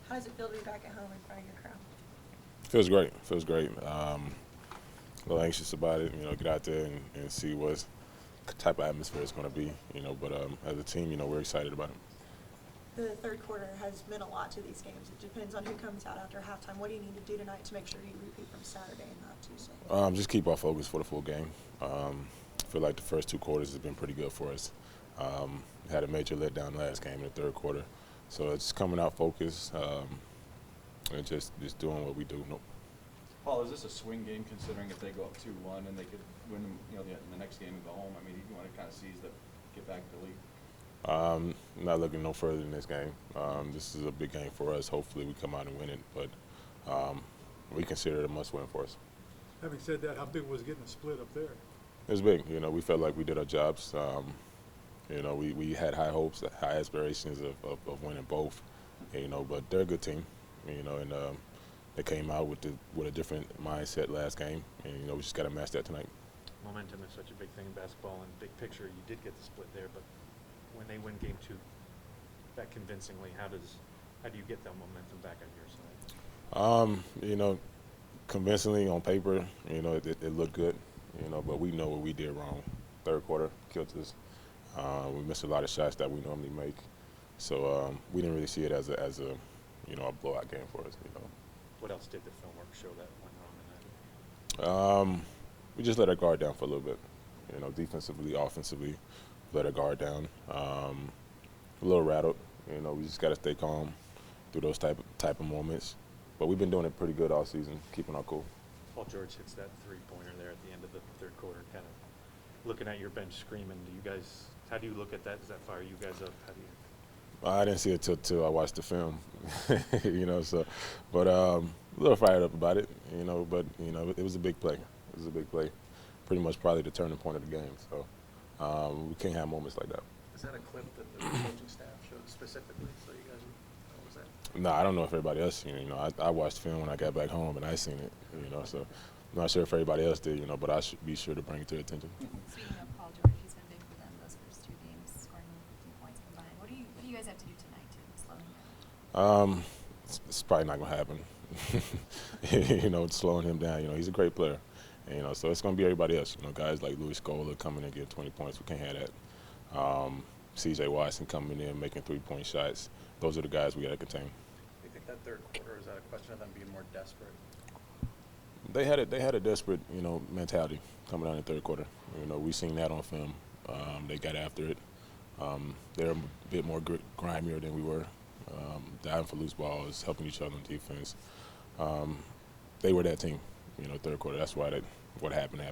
How does it feel to be back at home in front of your crowd? Feels great. Feels great. A little anxious about it. Get out there and see what type of atmosphere it's going to be. But as a team, we're excited about it. The third quarter has meant a lot to these games. It depends on who comes out after halftime. What do you need to do tonight to make sure you repeat from Saturday and not Tuesday? Just keep our focus for the full game. I feel like the first two quarters have been pretty good for us. Had a major letdown last game in the third quarter. So it's coming out focused and just doing what we do. Paul, is this a swing game considering if they go up 2-1 and they could win the next game and go home? I mean, you want to kind of seize the get back to the league. Not looking no further than this game. This is a big game for us. Hopefully we come out and win it, but we consider it a must-win for us. Having said that, how big was getting a split up there? It was big. We felt like we did our jobs. We had high hopes, high aspirations of winning both. But they're a good team. And they came out with a different mindset last game, and we just got to match that tonight. Momentum is such a big thing in basketball, and big picture, you did get the split there, but when they win game two, that convincingly, how do you get that momentum back on your side? Convincingly on paper, it looked good, but we know what we did wrong. Third quarter killed us. We missed a lot of shots that we normally make, so we didn't really see it as a blowout game for us. What else did the film work show that went wrong in that? We just let our guard down for a little bit. Defensively, offensively, let our guard down. A little rattled. We just got to stay calm through those type of moments. But we've been doing it pretty good all season, keeping our cool. Paul George hits that three-pointer there at the end of the third quarter, kind of looking at your bench screaming. How do you look at that? Does that fire you guys up? How do you? I didn't see it till I watched the film, but a little fired up about it, but it was a big play. It was a big play, pretty much probably the turning point of the game. So we can't have moments like that. Is that a clip that the coaching staff showed specifically, so you guys what was that? No, I don't know if everybody else seen it. I watched film when I got back home and I seen it, so I'm not sure if everybody else did, but I should be sure to bring it to their attention. Speaking of Paul George, he's been big for them those first two games, scoring 15 points combined. What do you guys have to do tonight to slow him down? It's probably not gonna happen. Slowing him down. He's a great player, and, so it's gonna be everybody else. Guys like Louis Scola coming in and getting 20 points. We can't have that. C.J. Watson coming in making 3-point shots. Those are the guys we got to contain. Do you think that third quarter, is that a question of them being more desperate? They had a desperate mentality coming out in the third quarter. We seen that on film. They got after it. They're a bit more grimier than we were. Diving for loose balls, helping each other on defense. They were that team, third quarter. That's why what happened.